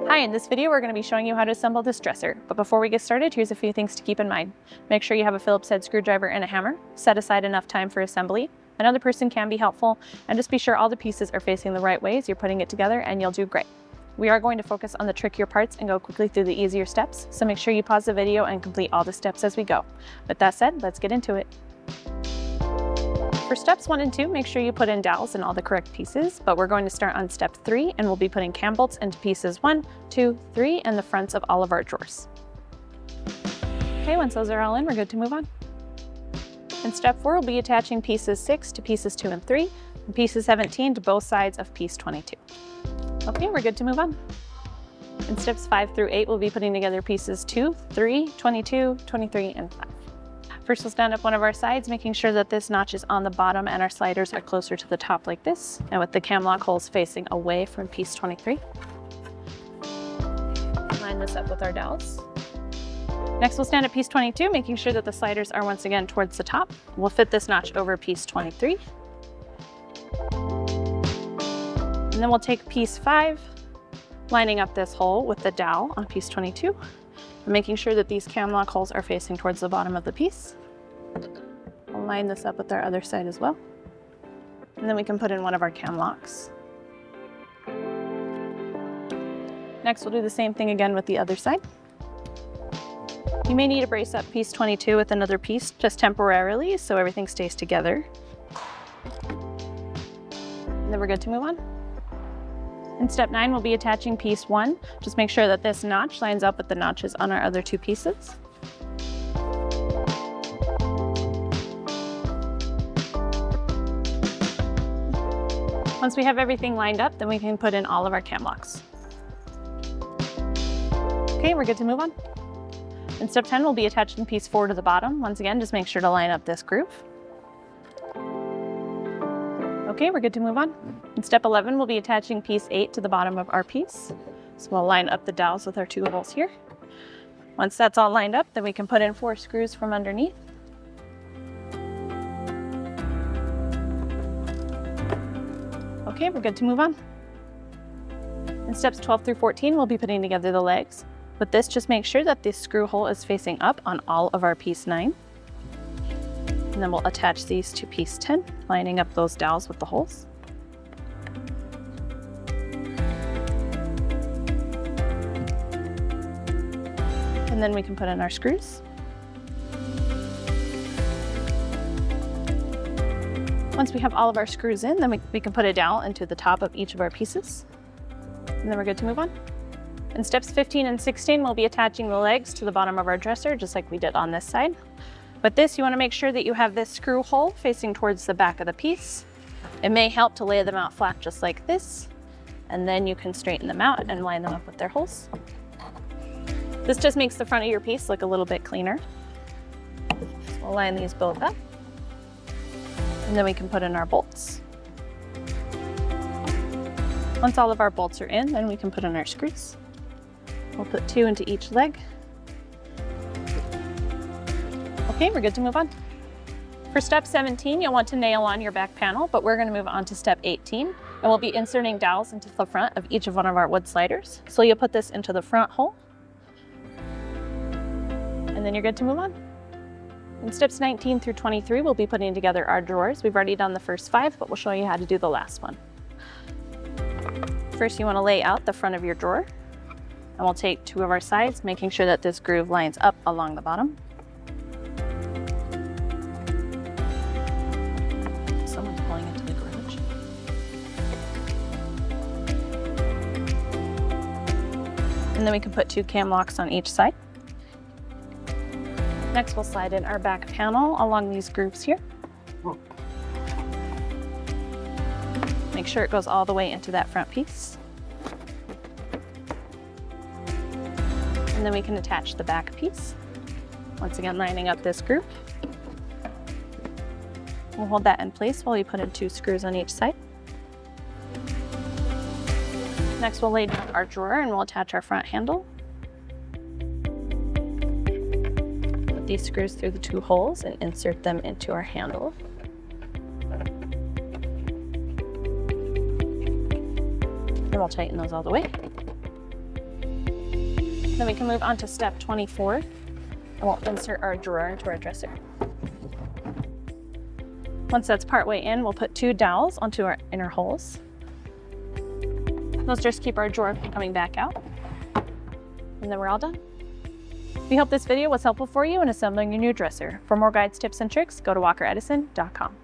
Hi, in this video we're going to be showing you how to assemble this dresser, but before we get started, here's a few things to keep in mind. Make sure you have a Phillips head screwdriver and a hammer, set aside enough time for assembly. Another person can be helpful, and just be sure all the pieces are facing the right way as you're putting it together and you'll do great. We are going to focus on the trickier parts and go quickly through the easier steps, so make sure you pause the video and complete all the steps as we go. With that said, let's get into it. For steps 1 and 2, make sure you put in dowels in all the correct pieces, but we're going to start on step 3 and we'll be putting cam bolts into pieces 1, 2, 3, and the fronts of all of our drawers. Okay, once those are all in, we're good to move on. In step 4, we'll be attaching pieces 6 to pieces 2 and 3, and pieces 17 to both sides of piece 22. Okay, we're good to move on. In steps 5 through 8, we'll be putting together pieces 2, 3, 22, 23, and 5. First, we'll stand up one of our sides, making sure that this notch is on the bottom and our sliders are closer to the top like this, and with the cam lock holes facing away from piece 23. Line this up with our dowels. Next, we'll stand at piece 22, making sure that the sliders are once again towards the top. We'll fit this notch over piece 23. And then we'll take piece 5, lining up this hole with the dowel on piece 22, and making sure that these cam lock holes are facing towards the bottom of the piece. We'll line this up with our other side as well. And then we can put in one of our cam locks. Next, we'll do the same thing again with the other side. You may need to brace up piece 22 with another piece just temporarily so everything stays together. And then we're good to move on. In step 9, we'll be attaching piece 1. Just make sure that this notch lines up with the notches on our other 2 pieces. Once we have everything lined up, then we can put in all of our cam locks. Okay, we're good to move on. In step 10, we'll be attaching piece 4 to the bottom. Once again, just make sure to line up this groove. Okay, we're good to move on. In step 11, we'll be attaching piece 8 to the bottom of our piece. So we'll line up the dowels with our 2 holes here. Once that's all lined up, then we can put in 4 screws from underneath. Okay, we're good to move on. In steps 12 through 14, we'll be putting together the legs. With this, just make sure that this screw hole is facing up on all of our piece 9. And then we'll attach these to piece 10, lining up those dowels with the holes. And then we can put in our screws. Once we have all of our screws in, then we can put a dowel into the top of each of our pieces. And then we're good to move on. In steps 15 and 16, we'll be attaching the legs to the bottom of our dresser, just like we did on this side. With this, you want to make sure that you have this screw hole facing towards the back of the piece. It may help to lay them out flat just like this, and then you can straighten them out and line them up with their holes. This just makes the front of your piece look a little bit cleaner. So we'll line these both up, and then we can put in our bolts. Once all of our bolts are in, then we can put in our screws. We'll put 2 into each leg. Okay, we're good to move on. For step 17, you'll want to nail on your back panel, but we're going to move on to step 18, and we'll be inserting dowels into the front of each of one of our wood sliders. So you'll put this into the front hole, and then you're good to move on. In steps 19 through 23, we'll be putting together our drawers. We've already done the first 5, but we'll show you how to do the last one. First, you want to lay out the front of your drawer, and we'll take 2 of our sides, making sure that this groove lines up along the bottom. Someone's pulling into the garage. And then we can put 2 cam locks on each side. Next, we'll slide in our back panel along these grooves here. Make sure it goes all the way into that front piece. And then we can attach the back piece. Once again, lining up this groove. We'll hold that in place while we put in 2 screws on each side. Next, we'll lay down our drawer and we'll attach our front handle. Put these screws through the 2 holes and insert them into our handle. Then we'll tighten those all the way. Then we can move on to step 24, and we'll insert our drawer into our dresser. Once that's partway in, we'll put 2 dowels onto our inner holes. Those just keep our drawer from coming back out. And then we're all done. We hope this video was helpful for you in assembling your new dresser. For more guides, tips, and tricks, go to walkeredison.com.